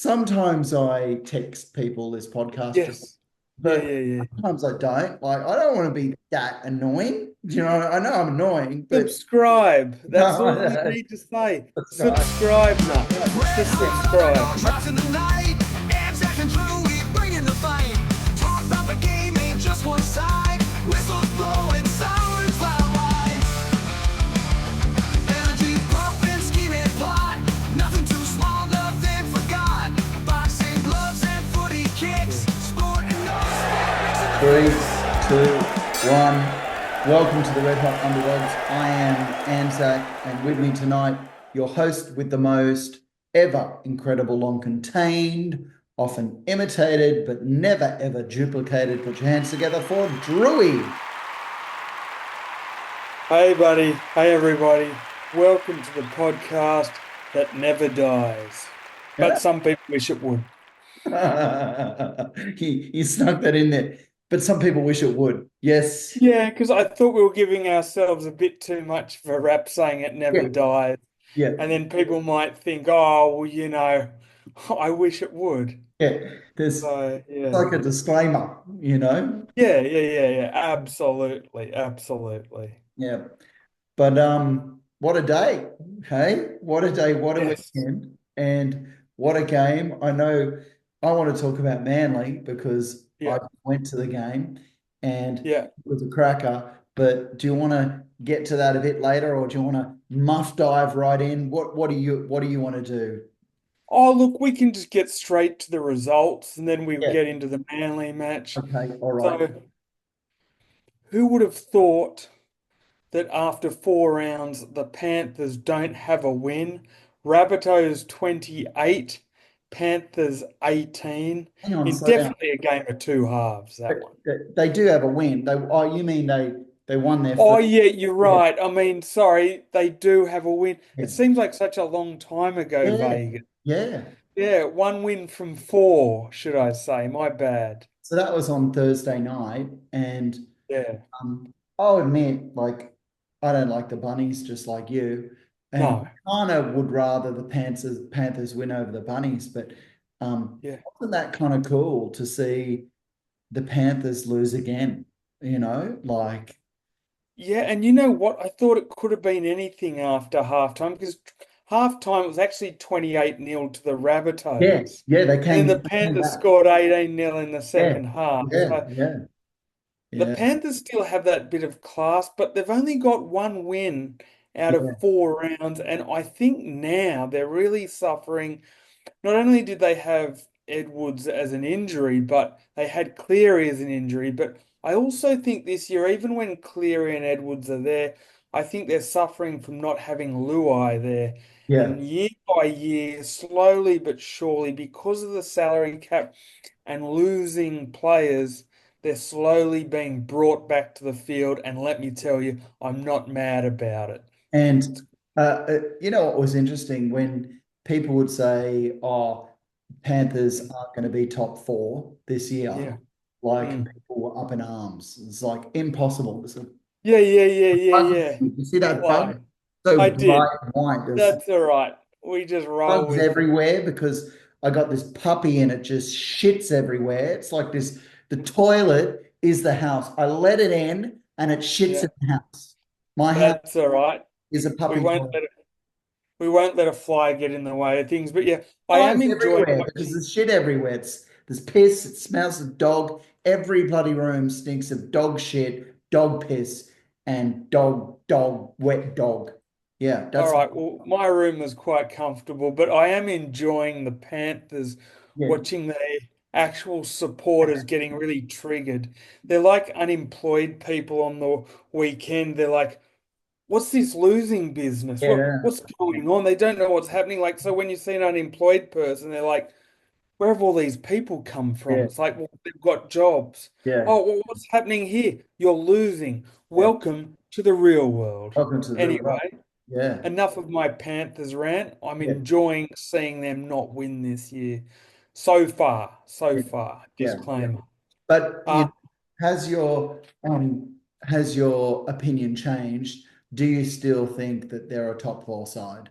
sometimes I text people this podcast, Yes. Yeah, but yeah, yeah. sometimes I don't. Like, I don't want to be that annoying. Do you know? I know I'm annoying, but Subscribe. That's all you no, need to say. that's right. Subscribe, nuts. Just subscribe. Trapped in the night, amps acting true, we bring in the fight. Talk about the game ain't just one side. Whistles blowing, sirens fly wide. Energy pumping, scheming plot. Nothing too small, nothing forgot. Boxing gloves and footy kicks. Sport and no sport. Three, two, one. Welcome to the Red Hot Underdogs. I am Anzac, and with me tonight, your host with the most, ever incredible, long contained, often imitated, but never ever duplicated. Put your hands together for Drewy. Hey, buddy. Hey, everybody. Welcome to the podcast that never dies. But some people wish it would. He snuck that in there, but some people wish it would. Yes. Yeah, because I thought we were giving ourselves a bit too much of a rap saying it never Yeah. dies. Yeah. And then people might think, oh, well, I wish it would. Yeah. There's So, yeah. like a disclaimer, you know? Yeah, yeah, yeah, yeah. Absolutely. Absolutely. Yeah. But what a day. Hey, what a day, what a Yes. weekend, and what a game. I know I want to talk about Manly because I Yeah. went to the game and Yeah. it was a cracker. But do you want to get to that a bit later, or do you want to muff dive right in? What do you want to do? Oh, look, we can just get straight to the results and then we Yeah. get into the Manly match. Okay. All right. So, who would have thought that after 4 rounds, the Panthers don't have a win? Rabbitohs 28, Panthers 18. Hang on, In slow down. definitely a game of two halves, They, that one. they do have a win. You mean they won their Oh, first? yeah, you're Yeah. right. I mean, sorry, they do have a win. It Yeah. seems like such a long time ago, Yeah. Vegas. Yeah. Yeah, one win from four, should I say? My bad. So that was on Thursday night, and Yeah. I'll admit, like, I don't like the bunnies, just like you, and No. kind of would rather the Panthers win over the bunnies. But Yeah. wasn't that kind of cool to see the Panthers lose again? Like, Yeah, and you know what? I thought it could have been anything after halftime because halftime it was actually 28-0 to the yeah, Rabbitohs. yeah, And then the they came Panthers back. scored 18-0 in the Yeah, second half. yeah, So yeah, the yeah, Panthers still have that bit of class, but they've only got one win out of yeah, 4 rounds. And I think now they're really suffering. Not only did they have Edwards as an injury, but they had Cleary as an injury. But I also think this year, even when Cleary and Edwards are there, I think they're suffering from not having Luai there. yeah. And year by year, slowly but surely, because of the salary cap and losing players, they're slowly being brought back to the field. And let me tell you, I'm not mad about it. And what was interesting when people would say, "Oh, Panthers aren't going to be top four this year," Yeah. like Mm. people were up in arms. It's like impossible. Yeah, yeah, yeah, yeah, Bug. yeah. You see that bug? Why? So I bright did. and white. There's That's all right. We just roll bugs with it. everywhere because I got this puppy and it just shits everywhere. It's like this. The toilet is the house. I let it in and it shits Yeah, in the house. My house that's all right. is a We puppy won't toilet. let it, we won't let a fly get in the way of things. But yeah, I am Flies enjoying everywhere because watching. there's shit everywhere. There's piss. It smells of dog. Every bloody room stinks of dog shit, dog piss, and wet dog. Yeah, All that's right. Well, my room was quite comfortable, but I am enjoying the Panthers, yeah, watching their actual supporters getting really triggered. They're like unemployed people on the weekend. They're like, what's this losing business? yeah, What's going on? They don't know what's happening. Like, so when you see an unemployed person, they're like, where have all these people come from? yeah, It's like, well, they've got jobs. yeah, Oh, well, what's happening here? You're losing. yeah. Welcome to the real world. Welcome to the real world. Anyway, Yeah, enough of my Panthers rant. I'm yeah, enjoying seeing them not win this year. So far, so yeah, far. yeah, yeah. Disclaimer. But Uh, has your opinion changed? Do you still think that they're a top four side?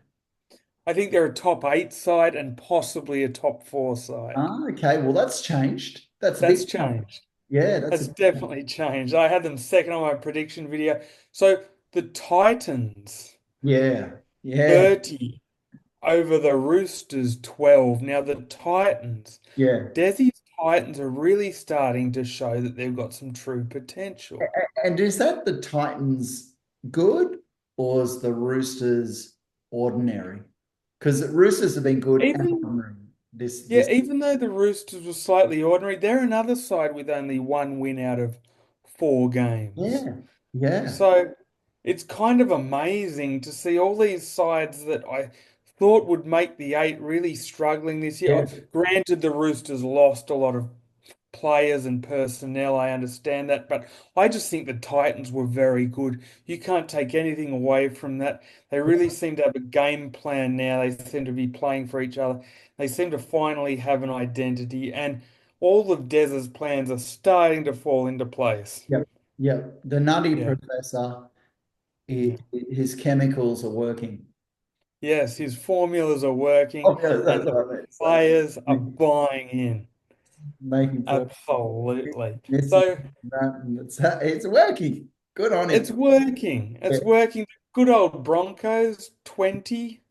I think they're a top 8 side and possibly a top 4 side. Ah, okay. Well, that's changed. That's a That's big change. changed. Yeah, that's That's a definitely changed. I had them second on my prediction video. So the Titans, yeah, yeah, 30 over the Roosters, 12. Now the Titans, yeah. Desi's Titans are really starting to show that they've got some true potential. And is that the Titans good or is the Roosters ordinary? Because the Roosters have been good and Even ordinary this. Yeah, even though the Roosters were slightly ordinary, they're another side with only one win out of 4 games. Yeah, yeah, So it's kind of amazing to see all these sides that I thought would make the 8 really struggling this year. yeah, Granted, the Roosters lost a lot of players and personnel. I understand that, but I just think the Titans were very good. You can't take anything away from that. They really seem to have a game plan now. They seem to be playing for each other. They seem to finally have an identity, and all of Dez's plans are starting to fall into place. yeah, yeah. The Nutty Yeah. Professor, Yeah. his chemicals are working. Yes, his formulas are working, Oh, yeah, and that's the what I meant. So players are buying in. making for Absolutely. missing So that, and it's working. Good on him. it's working. Yeah, It's working. Good old Broncos, 20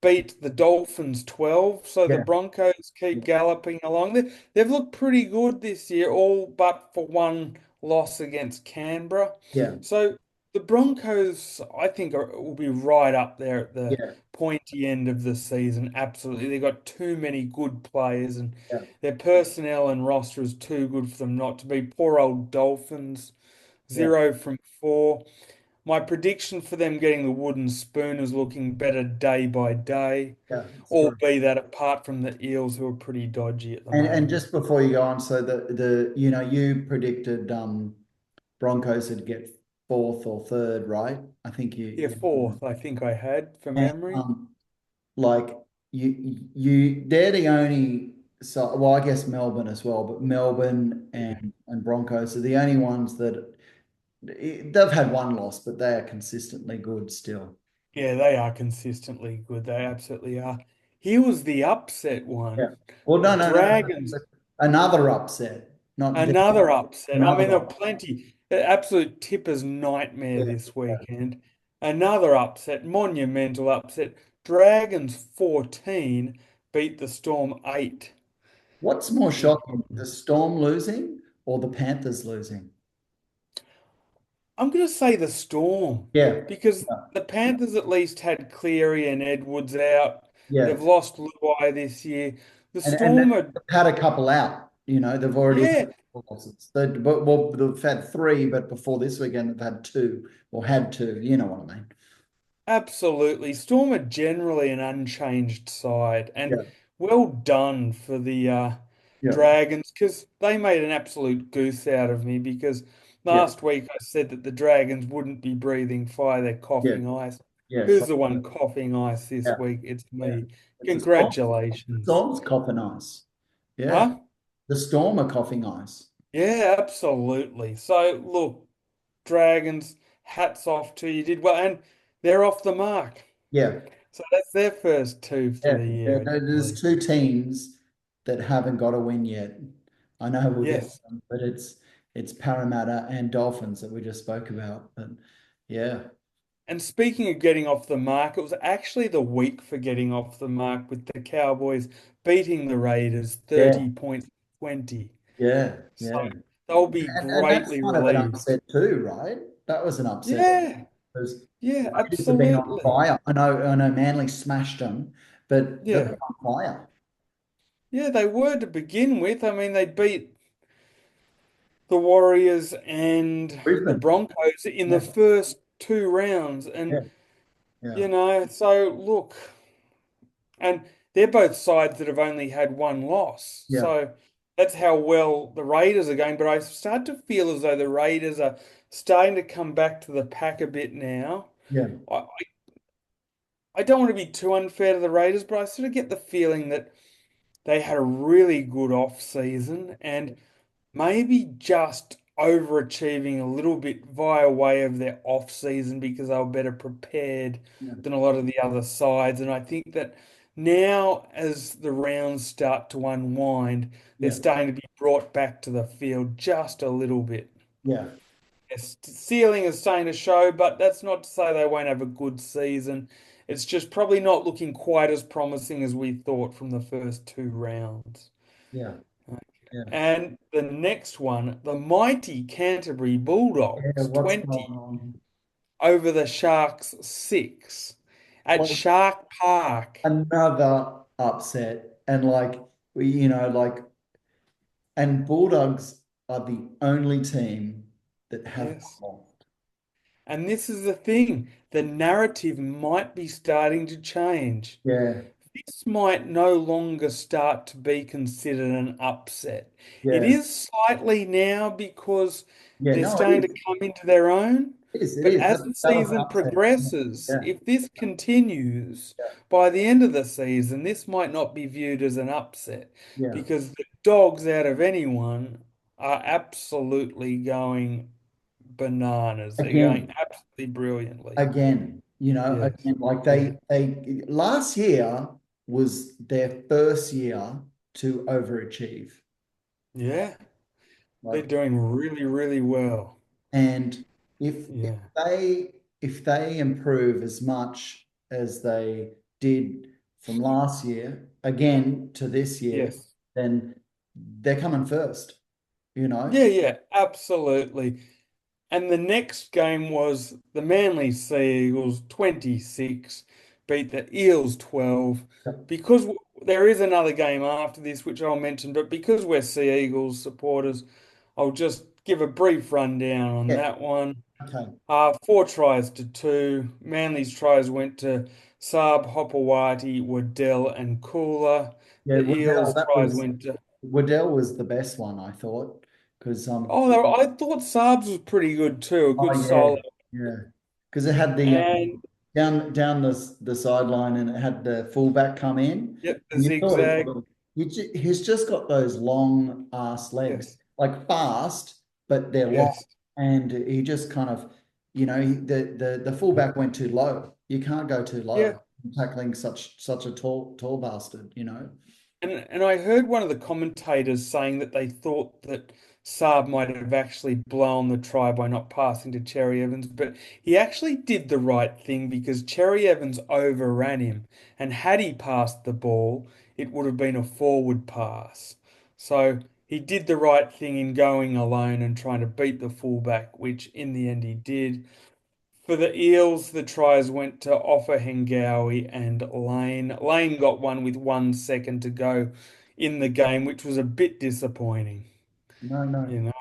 beat the Dolphins 12. So the yeah, Broncos keep galloping along. They've looked pretty good this year, all but for one loss against Canberra. yeah, So the Broncos, I think, will be right up there at the yeah, pointy end of the season. Absolutely. They've got too many good players, and yeah, their personnel and roster is too good for them not to be. Poor old Dolphins, yeah, 0 from 4. My prediction for them getting the wooden spoon is looking better day by day, yeah. It's true. albeit that apart from the Eels, who are pretty dodgy at the And moment. just before you go on, so the you predicted Broncos would get fourth or third, right? I think Yeah, fourth, I think I had for and memory. like they're the only, so well I guess Melbourne as well, but Melbourne Yeah. and Broncos are the only ones that they've had one loss, but they are consistently good still. Yeah, they are consistently good. They absolutely are. Here was the upset Yeah. one. Well, The no. Dragons, Another upset, not the, another upset. I mean, another there were upset. plenty. The absolute tipper's nightmare Yeah. this weekend. Another upset, monumental upset. Dragons 14 beat the Storm 8. What's more in shocking, the Storm losing or the Panthers losing? I'm going to say the Storm Yeah, because the Panthers at least had Cleary and Edwards out. yeah. They've lost Luai this year. The And Storm are, they've had a couple out, they've already had yeah, losses. Well, they've had three, but before this weekend, they've had two or had two, you know what I mean? absolutely. Storm are generally an unchanged side, and Yeah, well done for the yeah, Dragons because they made an absolute goose out of me because yeah, last week I said that the Dragons wouldn't be breathing fire, they're yeah, coughing ice. yeah. Who's the one coughing ice Yeah, this week? It's yeah. me. It's a storm. The Congratulations. storm's coughing ice. Yeah, Huh? the storm are coughing ice. Yeah, absolutely. So look, Dragons, hats off to you. You did well, and they're off the mark. Yeah, So that's their first two for yeah. the year, I do There's believe. two teams that haven't got a win yet. I know we'll get Yes. them, but it's Parramatta and Dolphins that we just spoke about. But yeah, And speaking of getting off the mark, it was actually the week for getting off the mark with the Cowboys beating the Raiders yeah, 30 points 20. yeah, So yeah. they'll be And that's greatly kind of an relieved. upset too, right? That was an upset Yeah, because yeah, Raiders have been on absolutely. fire. I know Manly smashed them, but they've Yeah. been on fire. Yeah, they were to begin with. I mean, they beat the Warriors and the Brisbane. Broncos in the Yeah, first 2 rounds. yeah, And, yeah, so look, and they're both sides that have only had one loss. yeah, So that's how well the Raiders are going. But I start to feel as though the Raiders are starting to come back to the pack a bit now. yeah, I don't want to be too unfair to the Raiders, but I sort of get the feeling that they had a really good off season and maybe just overachieving a little bit via way of their off season because they were better prepared Yeah. than a lot of the other sides. And I think that now, as the rounds start to unwind, they're Yeah. starting to be brought back to the field just a little bit. Yeah. Yes, ceiling is starting to show, but that's not to say they won't have a good season. It's just probably not looking quite as promising as we thought from the first two rounds. Yeah. Yeah. And the next one, the mighty Canterbury Yeah. Bulldogs, What's 20 going on? over the Sharks, 6 at Like Shark Park. another upset. And like and Bulldogs are the only team that have Yes. lost. And this is the thing, the narrative might be starting to change. Yeah. This might no longer start to be considered an upset. It Yeah. is slightly now because Yeah. they're No, it starting to is. come into their own. It is. It But is. as the That was an season upset. progresses, Yeah. if this continues, Yeah. by the end of the season, this might not be viewed as an upset Yeah. because the dogs out of anyone are absolutely going bananas. They're going Again, absolutely brilliantly. again, Yes. like Yeah. they last year was their first year to overachieve. Yeah. They're Like, doing really, really well. and if Yeah. they if they improve as much as they did from last year again to this year, Yes. then they're coming first, you know? Yeah, yeah, absolutely. And the next game was the Manly Sea Eagles 26 beat the Eels 12. Because there is another game after this, which I'll mention, but because we're Sea Eagles supporters, I'll just give a brief rundown on Yeah. that one. Okay. 4 tries to 2. Manly's tries went to Saab, Hopewadi, Waddell, and Cooler. Yeah, The Eels' that tries was went to. Waddell was the best one, I thought, because I thought Saab's was pretty good too, a good oh yeah, solo. yeah, because it had the And down the sideline and it had the fullback come in, yep, the and you thought zigzag. he's just got those long ass legs, Yes, like fast, but they're long, yes. and he just kind of, the fullback went too low. You can't go too Yeah. low tackling such a tall bastard, And I heard one of the commentators saying that they thought that Saab might have actually blown the try by not passing to Cherry Evans, but he actually did the right thing because Cherry Evans overran him, and had he passed the ball, it would have been a forward pass. So he did the right thing in going alone and trying to beat the fullback, which in the end he did. For the Eels, the tries went to Offa Hengawi and Lane. Lane got one with 1 second to go in the game, which was a bit disappointing. No, no. You know,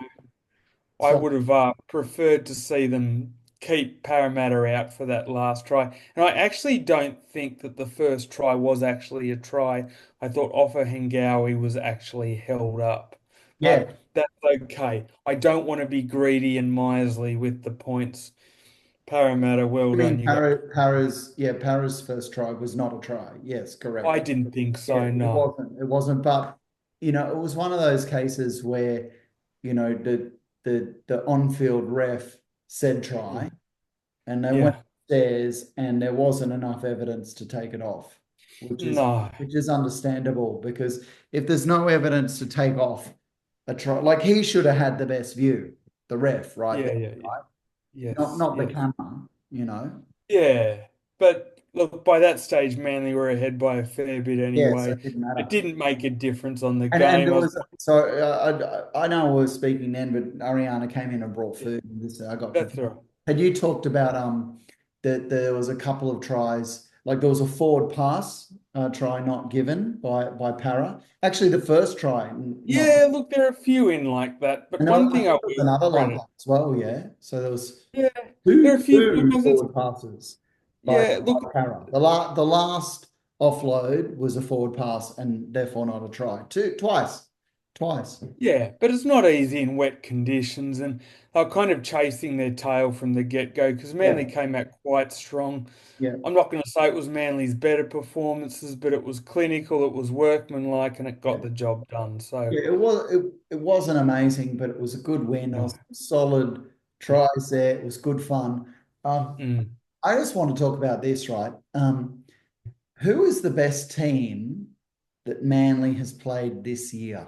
I So would have preferred to see them keep Parramatta out for that last try. And I actually don't think that the first try was actually a try. I thought Offa Hengawi was actually held up. yeah, But that's okay. I don't want to be greedy and miserly with the points. Parramatta, well I done. mean, You got. Para's first try was not a try. Yes, I correct. didn't think Yeah, so, no. it wasn't, but it was one of those cases where, the on-field ref said try, and they went Yeah. upstairs and there wasn't enough evidence to take it off, which is No. understandable because if there's no evidence to take off a try, like he should have had the best view, the ref right Yeah, there, yeah, yeah. right? Yes, Not the yes. camera. Yeah. But look, by that stage, Manly were ahead by a fair bit Yeah, so anyway. it didn't It matter. didn't make a difference on the And game. there I was, was I know I was speaking then, but Ariana came in and brought food. And this I got that's confused. all right. Had you talked about that there was a couple of tries, like there was a forward pass try not given by Para. Actually, the first try not, Yeah, look, there are a few in like that. But and one I thing I think there was will another like credit. that as well. Yeah, so there was Yeah, there are a few two times. forward passes Yeah, look, by Para. The last offload was a forward pass and therefore not a try. Twice. twice. Yeah, but it's not easy in wet conditions, and they're kind of chasing their tail from the get-go because Yeah, Manly came out quite strong. yeah, I'm not going to say it was Manly's better performances, but it was clinical, it was workmanlike, and it yeah. got the job done. So, Yeah, it wasn't amazing, but it was a good win. There no. was some solid tries there. It was good fun. Mm. I just want to talk about this, right? Who is the best team that Manly has played this year?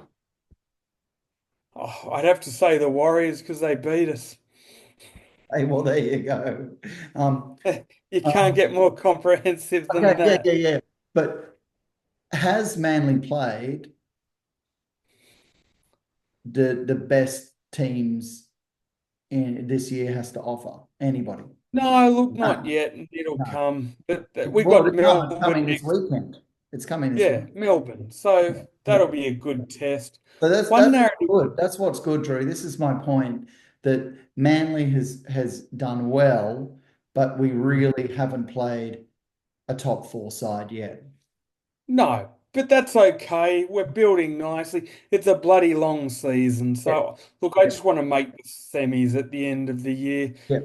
Oh, I'd have to say the Warriors because they beat us. Hey, well, there you go. You can't Um, get more comprehensive than okay, yeah, that. yeah, yeah. But has Manly played the best teams in this year has to offer? Anybody? No, look, not No, yet. It'll no. come. But we Well, got it's Melbourne coming this next. weekend. It's coming this Yeah, weekend. Melbourne. So Yeah. that'll be a good test. So One that's narrative. good. That's what's good, Drew. This is my point that Manly has done well, but we really haven't played a top four side yet. No, but that's okay. We're building nicely. It's a bloody long season. Yeah, So, look, I yeah, just want to make the semis at the end of the year. yeah,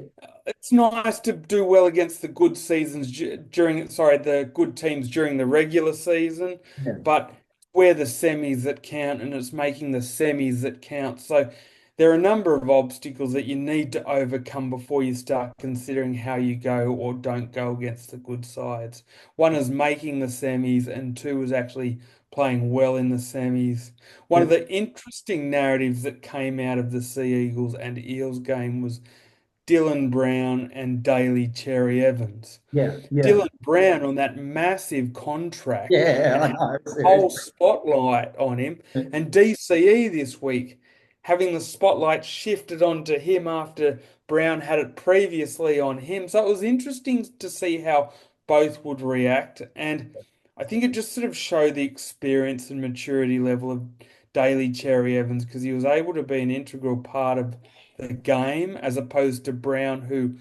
It's nice to do well against the good seasons during, sorry, the good teams during the regular season, yeah, but we're the semis that count, and it's making the semis that count. So there are a number of obstacles that you need to overcome before you start considering how you go or don't go against the good sides. One is making the semis, and two is actually playing well in the semis. One yeah, of the interesting narratives that came out of the Sea Eagles and Eels game was Dylan Brown and Daly Cherry Evans. yeah, yeah, Dylan Brown on that massive contract yeah. and I had know. the whole Seriously. spotlight on him, and DCE this week having the spotlight shifted onto him after Brown had it previously on him. So it was interesting to see how both would react, and I think it just sort of showed the experience and maturity level of Daly Cherry Evans because he was able to be an integral part of the game as opposed to Brown, who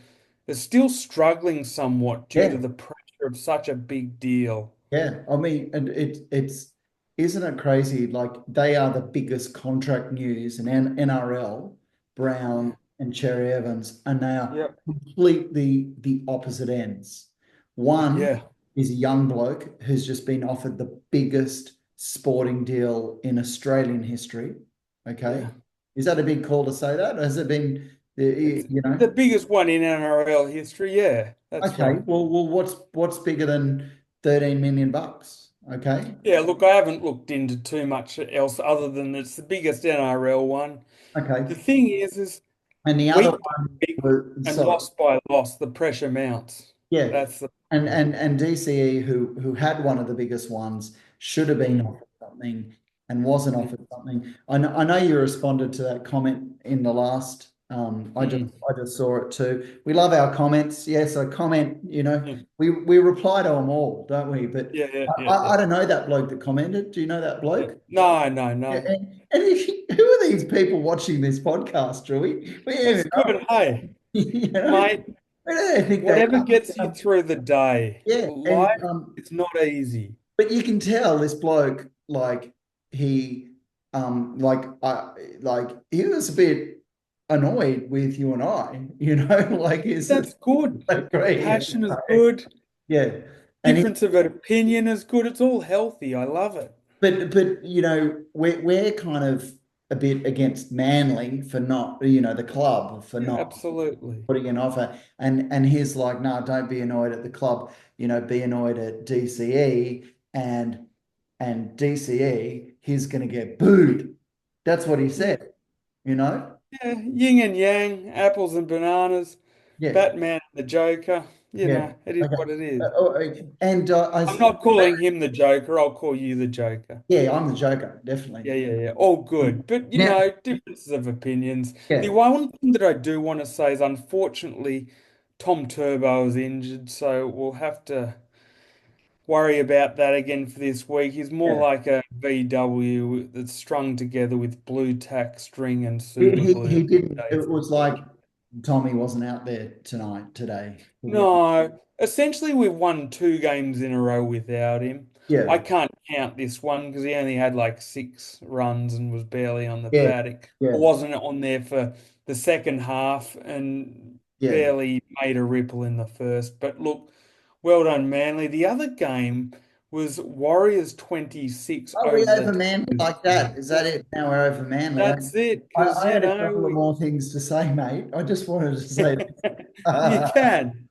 is still struggling somewhat due to Yeah, the pressure of such a big deal. yeah. I mean, and it's isn't it crazy? Like they are the biggest contract news in NRL. Brown Yeah. and Cherry Evans are now Yep. completely the opposite ends. One Yeah. is a young bloke who's just been offered the biggest sporting deal in Australian history. Okay, Yeah. is that a big call to say that? Has it been, It's you know? the biggest one in NRL history. Yeah, that's Okay, right. well, what's bigger than 13 million bucks? Okay, Yeah, look, I haven't looked into too much else other than it's the biggest NRL one. The okay, thing is and the other week one by week was and sorry, loss by loss, the pressure mounts. yeah, That's the and DCE who had one of the biggest ones should have been mm, offered something and wasn't mm, offered something. I know you responded to that comment in the last. mm, I just saw it too. We love our comments. Yes, a comment. yeah, We reply to them all, don't we? But yeah, yeah, yeah, I yeah. don't know that bloke that commented. Do you know that Yeah. bloke? No, no, Yeah, no. and if who are these people watching this podcast, Drewy? We don't That's even know. good. Hey, You know, mate, where do they think they whatever are? gets you through the day. Yeah, Life, and it's not easy. but you can tell this bloke, like he, like he was a bit annoyed with you and I, like is it That's good. agree? Passion is good. Yeah, and he, Difference of an opinion is good. It's all healthy. I love it. but we're kind of a bit against Manly for not, the club for Yeah, not absolutely. putting an offer, and he's like, no, don't be annoyed at the club, be annoyed at DCE, and DCE, he's going to get booed. That's what he Yeah, said, you know? yeah. Yin and yang, apples and bananas, Yeah, Batman and the Joker. yeah. It is what Okay. it is. And I'm not calling him the Joker. I'll call you the Joker. yeah, I'm the Joker, definitely. Yeah, yeah, yeah. All good. But, Now, differences of opinions. The yeah, one thing that I do want to say is unfortunately, Tom Turbo is injured, so we'll have to worry about that again for this week. He's more yeah. like a VW that's strung together with blue tack string and He, super he, glue he didn't, days it of was the like week. Tommy wasn't out there today. No, essentially we've won two games in a row without him. I Yeah, can't count this one because he only had like 6 runs and was barely on the yeah, paddock. I yeah, wasn't on there for the second half and yeah. barely made a ripple in the first. But look, well done, Manly. The other game was Warriors 26 Are we over the over Manly Tigers like that? Is that it? Now we're over Manly. That's it, I, because I had a couple of more things to say, mate. I just wanted to say you can.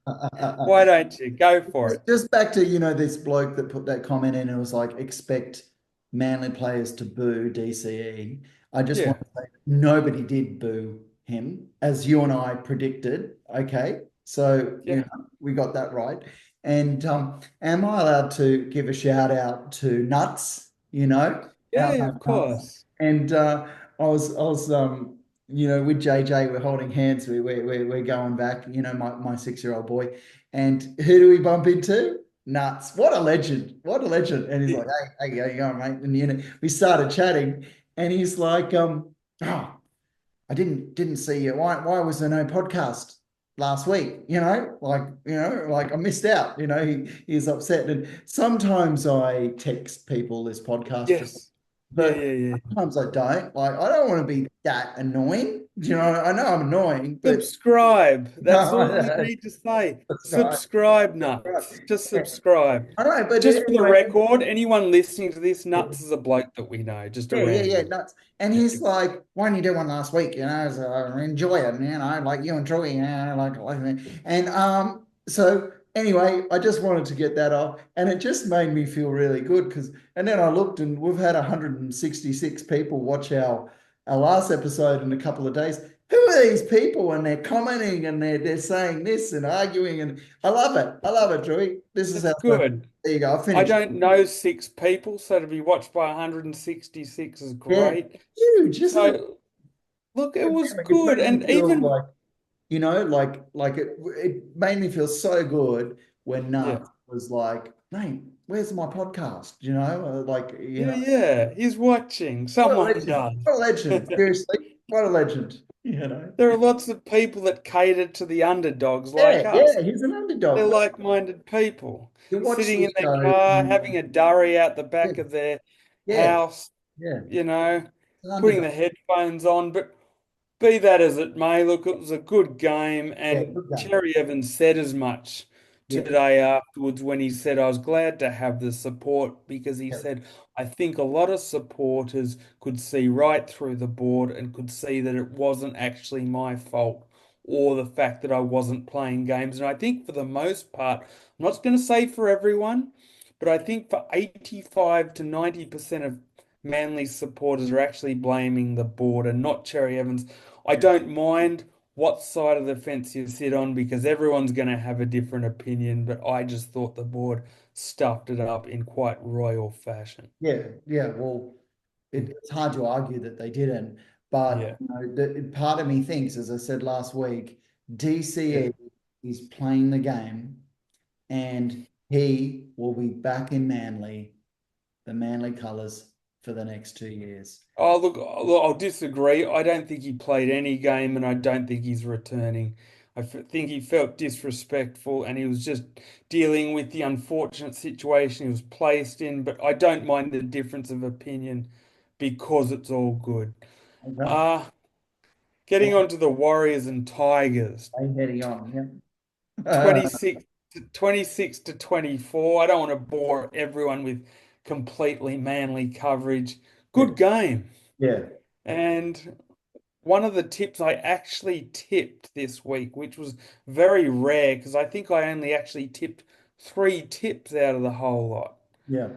Why don't you go for it? just back to, this bloke that put that comment in and was like, expect Manly players to boo DCE. I just Yeah, want to say nobody did boo him, as you and I predicted. Okay. So, yeah, we got that right. And am I allowed to give a shout out to Nuts, our yeah, mate of Nuts? course. And I was with JJ, we're holding hands, we're going back, my 6-year-old boy. And who do we bump into? Nuts. What a legend. What a legend. And he's like, hey, how you going, mate? And we started chatting, and he's like, oh, I didn't see you. Why was there no podcast last week? Like I missed out. He's upset. And sometimes I text people this podcast, Yes. Yeah, but yeah, yeah. sometimes I don't. Like I don't want to be that annoying. I know I'm annoying, but Subscribe. That's all you no, need to say. that's right. Subscribe, That's right. Nuts. Just Yeah. subscribe. All right, but Just for the anyway, record, anyone listening to this, Nuts is a bloke that we know, just a yeah, random. nuts. And he's like, "Why didn't you do one last week? So I enjoy it, like you and Troy, like." And so anyway, I just wanted to get that off, and it just made me feel really good because. And then I looked, and we've had 166 people watch our last episode in a couple of days. Who are these people? And they're commenting, and they're saying this and arguing, and I love it. I love it, Troy. This is That's how. good. There you go. I I finished. don't know 6 people, so to be watched by 166 is Yeah, great. huge, isn't it? So, look, it was Like, it good. made me And feel even, like, like it made me feel so good when yeah, Nuts was like, mate, where's my podcast? yeah, yeah, he's watching. What a Someone legend. does. What a legend. Seriously, what a legend. There are lots of people that cater to the underdogs Yeah, like us. yeah, he's an They're underdog. like-minded people You watch sitting the in their show. car, having a durry out the Yeah, back of their yeah, house, yeah. you know, It's an putting underdog. the headphones on. But be that as it may, look, it was a good game, Yeah, and good game. Cherry Evans said as much Yeah, today afterwards when he said, I was glad to have the support because he yeah, said, I think a lot of supporters could see right through the board and could see that it wasn't actually my fault or the fact that I wasn't playing games. And I think for the most part, I'm not going to say for everyone, but I think for 85 to 90% of Manly supporters are actually blaming the board and not Cherry Evans. I yeah. don't mind what side of the fence you sit on because everyone's going to have a different opinion, but I just thought the board stuffed it up in quite royal fashion. Yeah, yeah. Well, it's hard to argue that they didn't, but Yeah. part of me thinks, as I said last week, Yeah. DCE is playing the game, and he will be back in Manly, the Manly colours, for the next 2 years. Look, I'll disagree. I don't think he played any game, and I don't think he's returning. Think he felt disrespectful, and he was just dealing with the unfortunate situation he was placed in. But I don't mind the difference of opinion because it's all good. Okay, Uh, Getting on to the Warriors and Tigers. I'm heading on. Yeah, 26 to 24. I don't want to bore everyone with completely Manly coverage. yeah, Good game. yeah, And one of the tips I actually tipped this week, which was very rare because I think I only actually tipped 3 tips out of the whole lot yeah.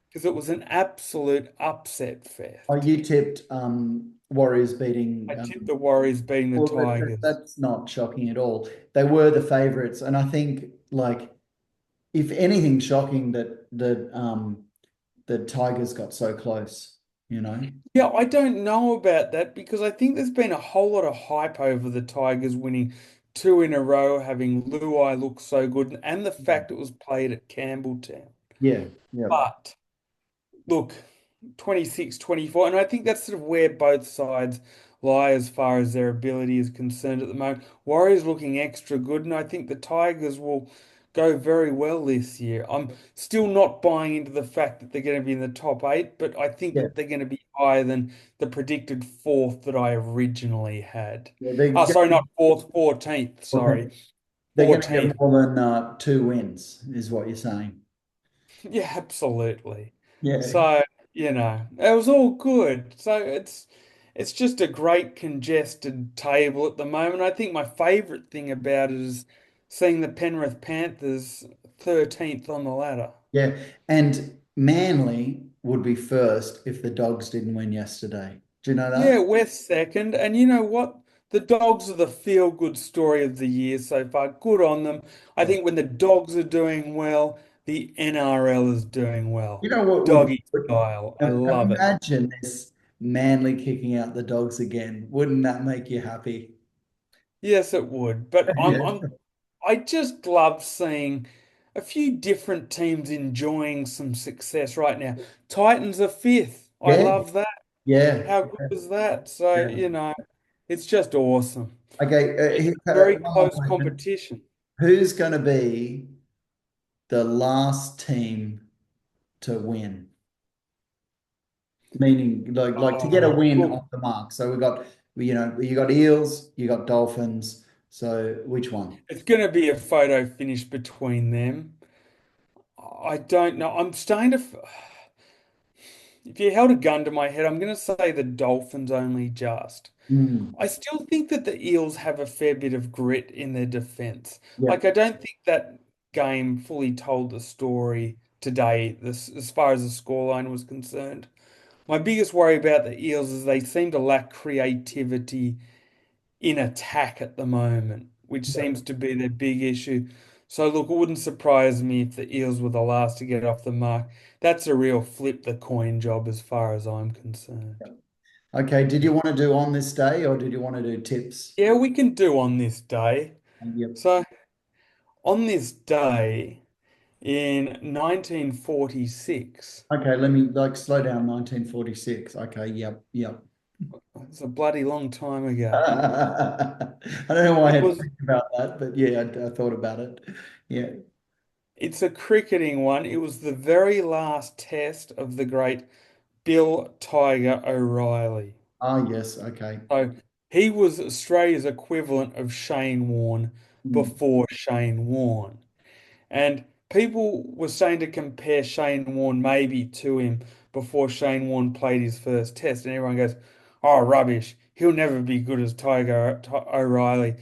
because it was an absolute upset Oh, fest. you tipped Warriors beating. I tipped the Warriors beating the Well, Tigers. that's not shocking at all. They were the favourites, and I think, like, if anything, shocking that the Tigers got so close. Yeah, I don't know about that because I think there's been a whole lot of hype over the Tigers winning 2 in a row, having Luai look so good, and the fact it was played at Campbelltown. Yeah, yeah, But look, 26-24, and I think that's sort of where both sides lie as far as their ability is concerned at the moment. Warriors looking extra good, and I think the Tigers will go very well this year. I'm still not buying into the fact that they're going to be in the top eight, but I think Yeah, that they're going to be higher than the predicted fourth that I originally had. yeah, Oh, sorry, not fourth, 14th. Sorry, they're going to get 14th. more than two wins, is what you're saying. Yeah, absolutely. Yeah, So, it was all good. So it's just a great congested table at the moment. I think my favorite thing about it is seeing the Penrith Panthers 13th on the ladder. yeah. And Manly would be first if the Dogs didn't win yesterday. Do you know Yeah, that? we're second. And you know what? The Dogs are the feel-good story of the year so far. Good on them. I Yeah. think when the Dogs are doing well, the NRL is doing You well. know what Doggy style. I love it. imagine this Manly kicking out the Dogs again. Wouldn't that make you happy? Yes, it would. But I'm Yeah, I'm I just love seeing a few different teams enjoying some success right now. Titans are fifth. I yeah, love that. yeah, How good is that? So, yeah. it's just awesome. Okay, It's here, very one more close question. competition. Who's going to be the last team to win? Meaning, like to get a Oh, win off look, the mark. So we got, you got Eels, you got Dolphins. So which one? it's going to be a photo finish between them. I don't know. I'm starting to. If you held a gun to my head, I'm going to say the Dolphins only just. Hmm. I still think that the Eels have a fair bit of grit in their defense. Yep. Like, I don't think that game fully told the story today, as far as the scoreline was concerned. My biggest worry about the Eels is they seem to lack creativity in attack at the moment, which seems to be their big issue. So, look, it wouldn't surprise me if the Eels were the last to get off the mark. That's a real flip the coin job as far as I'm concerned. Okay. Did you want to do on this day or did you want to do tips? Yeah, we can do on this day. Yep. So, on this day in 1946, Okay. Let me like slow down. 1946. Okay. Yep. Yep. it's a bloody long time ago. I don't know why I It had to was think about that, but yeah, I thought about it. Yeah. it's a cricketing one. It was the very last test of the great Bill Tiger O'Reilly. Ah, yes. Okay. So he was Australia's equivalent of Shane Warne Mm. before Shane Warne. And people were starting to compare Shane Warne maybe to him before Shane Warne played his first test. And everyone goes, oh, rubbish. He'll never be good as O'Reilly.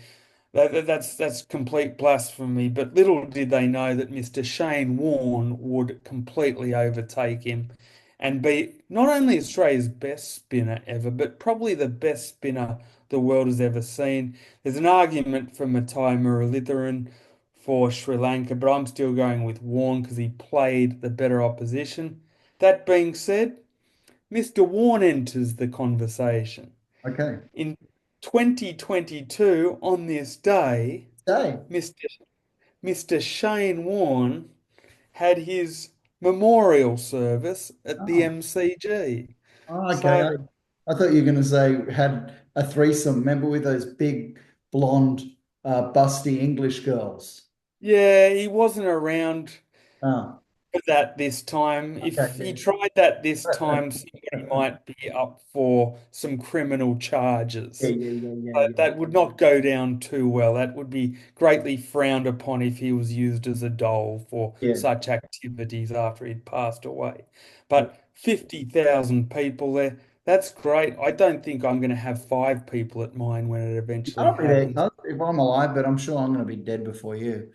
That's complete blasphemy. But little did they know that Mr. Shane Warne would completely overtake him and be not only Australia's best spinner ever, but probably the best spinner the world has ever seen. There's an argument for Matai Muralitharan for Sri Lanka, but I'm still going with Warne because he played the better opposition. That being said, Mr. Warne enters the conversation. Okay. In 2022, on this day, Stay. Mr. Shane Warne had his memorial service at the Oh, MCG. oh, okay. So, I thought you were going to say had a threesome. Remember with those big blonde, busty English girls? yeah, he wasn't around Oh, for that this time. If he okay. tried that this time, somebody might be up for some criminal Yeah, charges. yeah, yeah, yeah, But yeah. that would not go down too well. That would be greatly frowned upon if he was used as a doll for Yeah. such activities after he'd passed away. Yeah. But 50,000 people there, that's great. I don't think I'm going to have five people at mine when it eventually I'll be there, happens. cuz, if I'm alive, but I'm sure I'm going to be dead before you.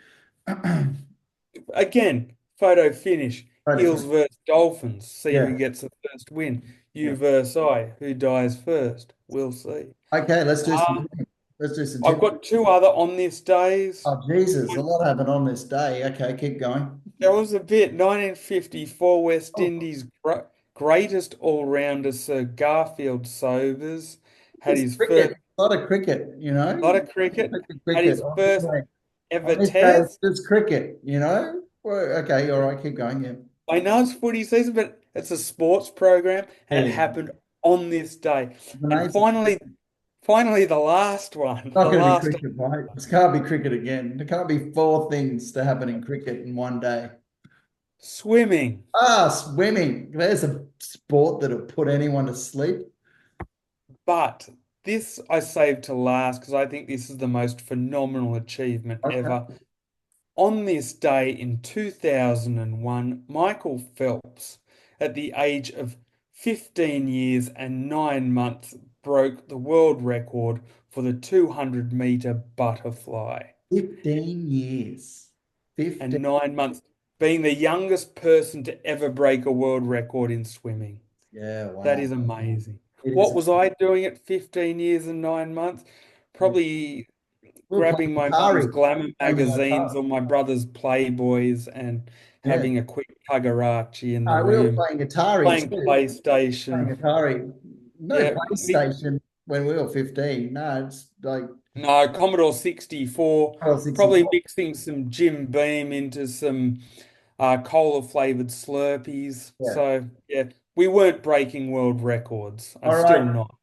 Again, photo finish. Eels Right. versus Dolphins. See who Yeah. gets the first win. Yeah. You versus I. Who dies first? We'll see. Okay, let's do Uh, some. Let's do some I've tips. got two other on this days. Oh, Jesus, a lot happened on this day. Okay, keep going. There was a bit. 1954 West Oh, Indies greatest all-rounder Sir Garfield Sobers had it's his cricket. first A lot of cricket, lot of cricket. Had Cricket. his first On ever this day, it's test. just cricket, you know? Well, okay, all right, keep going. Yeah. I know it's footy season, but it's a sports program, and it Yeah, happened on this day. it's And amazing. finally, Finally, the last one. Not The going to be last cricket, right? This can't be cricket again. There can't be four things to happen in cricket in one day. swimming. Ah, swimming. There's a sport that'll put anyone to sleep. But this I saved to last because I think this is the most phenomenal achievement ever. Okay. On this day in 2001, Michael Phelps, at the age of 15 years and 9 months, broke the world record for the 200-meter butterfly. 15 years. 15. And 9 months, being the youngest person to ever break a world record in swimming. Yeah, That wow. is amazing. It What is. was I doing at 15 years and 9 months? Probably We were grabbing playing my mum's Atari. glamour Playing magazines Atari. or my brother's Playboys and Yeah. having a quick tugarachi in the No, we were room, playing Atari playing too. PlayStation. Playing Atari. No Yeah, PlayStation when we were 15. No, it's like no, Commodore 64, oh, probably 64. mixing some Jim Beam into some cola flavored Slurpees. Yeah. So, yeah, we weren't breaking world records. I'm All still right. not.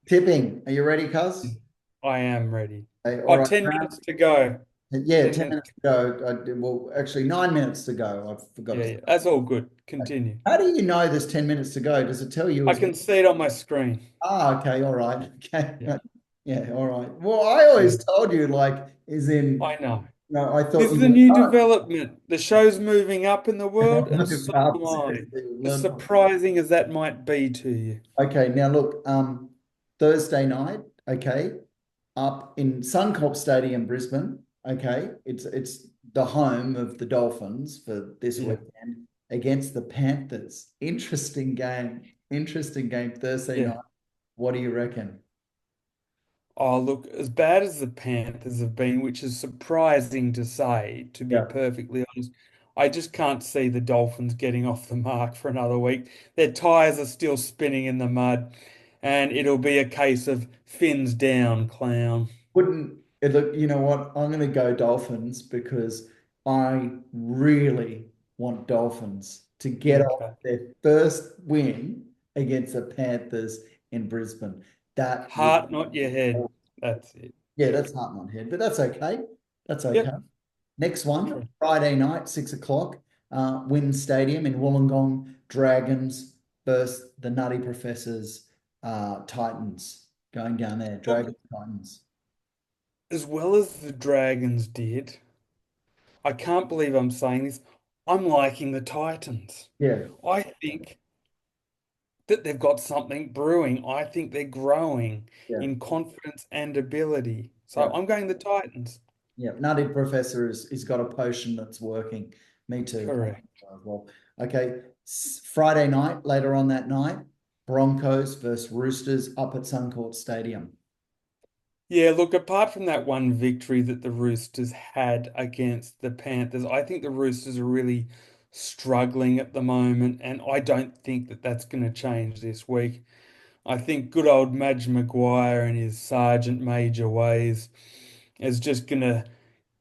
Tipping. Are you ready, cuz? I am ready. Okay, all Oh, right. 10 minutes to go. Yeah, 10 10 minutes. minutes to go. Well, actually, 9 minutes to go. I forgot Yeah, to yeah, say. that's all good. Continue. How do you know there's 10 minutes to go? Does it tell you I as well? can see it on my screen. Ah, okay, all right. Okay. Yeah, Yeah, all right. Well, I always yeah. told you, like, is in, I know. no, I thought This is you a were new done. development. The show's moving up in the world, and so Move up, am I. seriously, As learn. surprising as that might be to you. Okay, now look, Thursday night, okay, up in Suncorp Stadium, Brisbane, okay, it's the home of the Dolphins for this Yeah, weekend against the Panthers. Interesting game Thursday yeah. night. What do you reckon? Oh, look, as bad as the Panthers have been, which is surprising to say, to be Yeah. perfectly honest, I just can't see the Dolphins getting off the mark for another week. Their tires are still spinning in the mud, and it'll be a case of fins down, clown. Wouldn't it look, you know what? I'm going to go Dolphins because I really want Dolphins to get off Okay. their first win against the Panthers in Brisbane. That would, Heart, not your head. That's it. yeah, Yeah. that's heart not head, but that's okay. That's okay. Yep. Next one, True. Friday night, 6 o'clock, Wynn Stadium in Wollongong, Dragons versus the Nutty Professors, Titans going down there, Look, Dragons, Titans. as well as the Dragons did, I can't believe I'm saying this. I'm liking the Titans. Yeah, I think that they've got something brewing. I think they're growing yeah, in confidence and ability. So yeah. I'm going the Titans. Yeah, Nutty Professor is got a potion that's working. Me too. Correct. Well, okay. Friday night, later on that night, Broncos versus Roosters up at Suncourt Stadium. Yeah, look, apart from that one victory that the Roosters had against the Panthers, I think the Roosters are really struggling at the moment, and I don't think that that's going to change this week. I think good old Madge Maguire and his Sergeant Major ways is just going to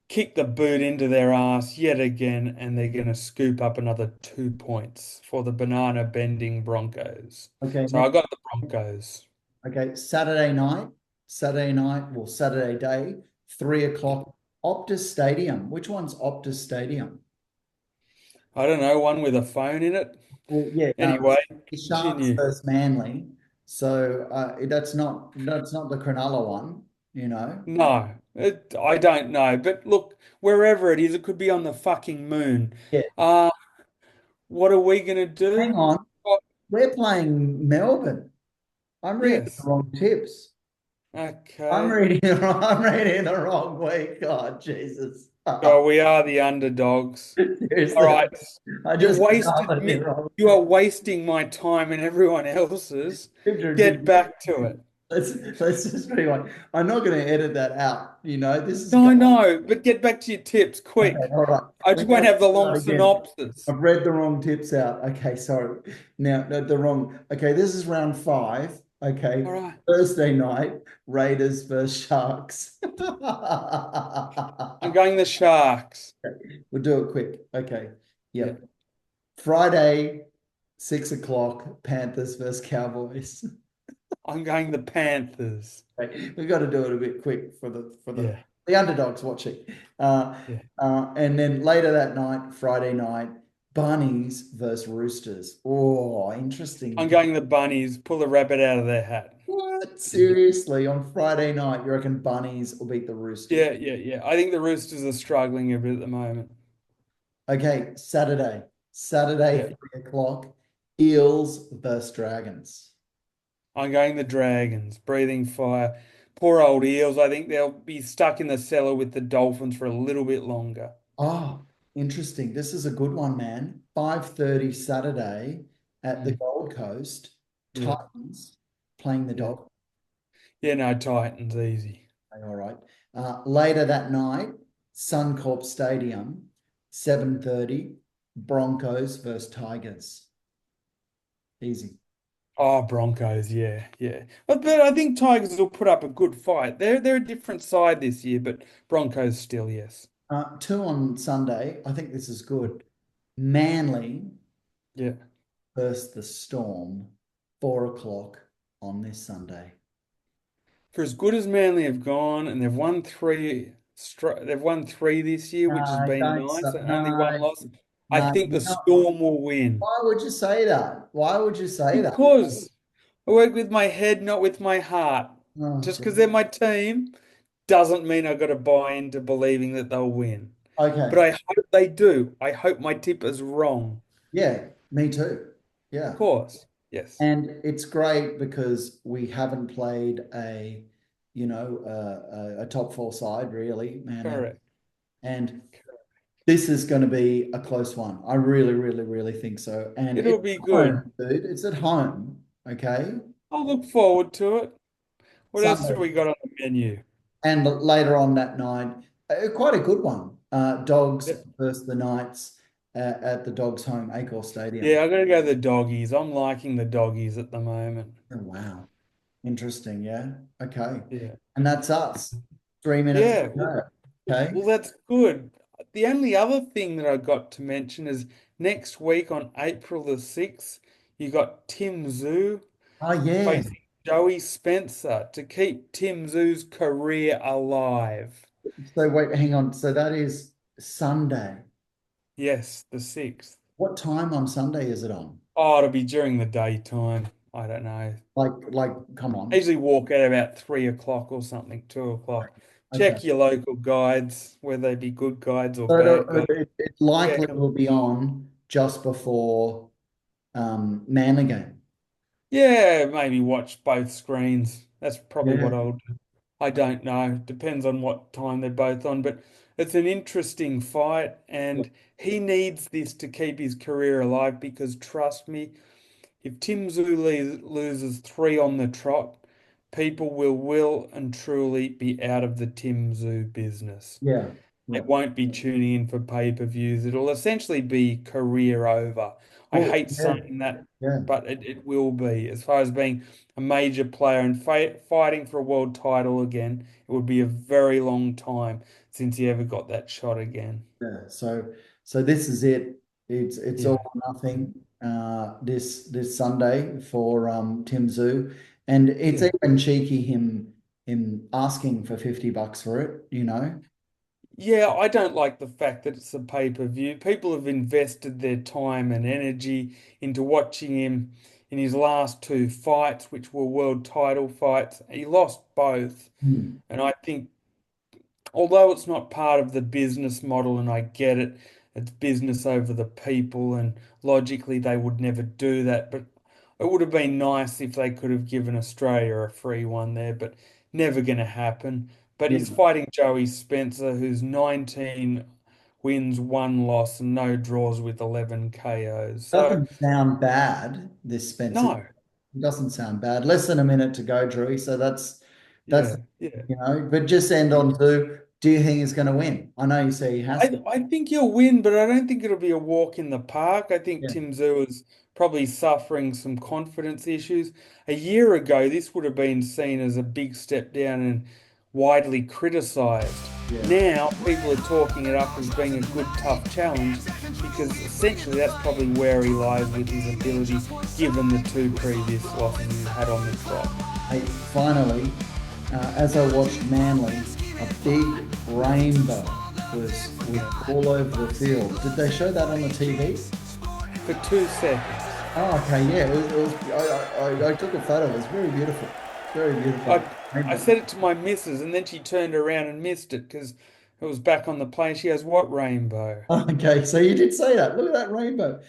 kick the boot into their ass yet again, and they're going to scoop up another 2 points for the banana bending Broncos. Okay, So I got the Broncos. okay. Well, Saturday day, 3 o'clock, Optus Stadium. Which one's Optus Stadium? I don't know, one with a phone in it. Well, yeah, no, Anyway, the Sharks continue. versus Manly. So that's not the Cronulla one, you know. No, I don't know. But look, wherever it is, it could be on the fucking moon. Yeah, Uh, what are we going to hang do? on. Oh, We're playing Melbourne. I'm reading the yes. wrong tips. I'm Okay. reading I'm reading the wrong week. God, Jesus. Oh, we are the underdogs. Seriously, All right. I You've just wasted covered it me. wrong. You are wasting my time and everyone else's. Get back to it. Let's just rewind. I'm not going to edit that out. You know, this is No, going. no, but get back to your tips Okay, quick. all right. I We just got won't to have the long start again. synopsis. I've read the wrong tips out. Okay, sorry. Now, no, the wrong. Okay, this is round 5. Okay, All right. Thursday night, Raiders versus Sharks. I'm going the Sharks. We'll do it quick. Okay, Yeah. yep. Friday, 6 o'clock, Panthers versus Cowboys. I'm going the Panthers. Okay, we've got to do it a bit quick for Yeah, the underdogs watching. yeah. And then later that night, Friday night, Bunnies versus Roosters. Oh, interesting. I'm going the Bunnies. Pull the rabbit out of their hat. What? Seriously, on Friday night, you reckon Bunnies will beat the Roosters? Yeah, yeah, yeah. I think the Roosters are struggling a bit at the moment. Okay, Saturday, Yeah. 3 o'clock, Eels versus Dragons. I'm going the Dragons, breathing fire. Poor old Eels. I think they'll be stuck in the cellar with the Dolphins for a little bit longer. Oh, interesting. This is a good one, man. 5:30 Saturday at the Mm. Gold Coast, Yeah, Titans playing the yeah. Dolphins. Yeah, no, Titans, easy. All right. Later that night, Suncorp Stadium, 7:30, Broncos versus Tigers. Easy. Oh, Broncos, yeah, yeah. But I think Tigers will put up a good fight. They're a different side this year, but Broncos still, yes. Two on Sunday. I think this is good. Manly Yeah. versus the Storm, 4 o'clock on this Sunday. For as good as Manly have gone, and they've won three this year, which has No, been don't nice, say, and only one no, loss. I no, think the no. Storm will win. Why would you say that? Why would you say that? Because I work with my head, not with my heart. Oh, Just because God. they're my team doesn't mean I've got to buy into believing that they'll win. But Okay. I hope they do. I hope my tip is wrong. Yeah, me too. Of Yeah. course. Yes. And it's great because we haven't played a top four side really, man. Correct. And this is going to be a close one. I really, really, really think so. And It'll it's be at home, good. dude. It's at home. Okay. I'll look forward to it. What else have Sunday. we got on the menu? And later on that night, quite a good one. Dogs Yep. versus the Knights at the Dogs home, Accor Stadium. Yeah, I gotta go the doggies. I'm liking the doggies at the moment. Oh, wow. Interesting. Yeah. Okay. Yeah. And that's us. 3 minutes to Yeah. go. Okay. Well, that's good. The only other thing that I got to mention is next week on April the 6th, you got Tim Tszyu Oh, yeah. facing Joey Spencer to keep Tim Tszyu's career alive. So wait, hang on. So that is Sunday. Yes, the 6th. What time on Sunday is it on? Oh, it'll be during the daytime. I don't know. Come I on. usually walk out about 3 o'clock or something, 2 o'clock. Okay. Check your local guides, whether they be good guides or So bad guides. it likely Check 'em. will be on just before Manly game. Yeah, maybe watch both screens. That's probably what Yeah. I'll do. I don't know. Depends on what time they're both on, but it's an interesting fight, and he needs this to keep his career alive because trust me, if Tim Tszyu loses three on the trot, people will and truly be out of the Tim Tszyu business. Yeah. They Yeah. won't be tuning in for pay-per-views. It'll essentially be career over. I Well, hate yeah. saying that, Yeah. but it will be. As far as being a major player and fighting for a world title again, it would be a very long time since he ever got that shot again. Yeah. So this is it. It's all Yeah. or nothing this Sunday for Tim Tszyu. And it's Yeah. even cheeky him asking for $50 for it, Yeah, I don't like the fact that it's a pay-per-view. People have invested their time and energy into watching him in his last two fights, which were world title fights. He lost both. Hmm. And I think, although it's not part of the business model, and I get it, it's business over the people, and logically they would never do that. But it would have been nice if they could have given Australia a free one there, but never going to happen. But Yeah. he's fighting Joey Spencer, who's 19 wins, one loss, and no draws with 11 KOs. So, Doesn't sound bad, this Spencer. no. It doesn't sound bad. Less than a minute to go, Drew. So that's Yeah, yeah. but just end on to, do you think he's going to win? I know you say he has to. I think he'll win, but I don't think it'll be a walk in the park. I think Yeah. Tim Tszyu is probably suffering some confidence issues. A year ago, this would have been seen as a big step down and widely criticised. Yeah. Now, people are talking it up as being a good, tough challenge because essentially that's probably where he lies with his ability, given the two previous losses he's had on the trot. Hey, finally, as I watched Manly, a big rainbow was all over the field. Did they show that on the TV? For 2 seconds. Oh, okay, yeah. I took a photo. It was very beautiful. Very beautiful. I Rainbow. said it to my missus, and then she turned around and missed it because it was back on the plane. She goes, "What rainbow?" Okay, so you did say that. Look at that rainbow.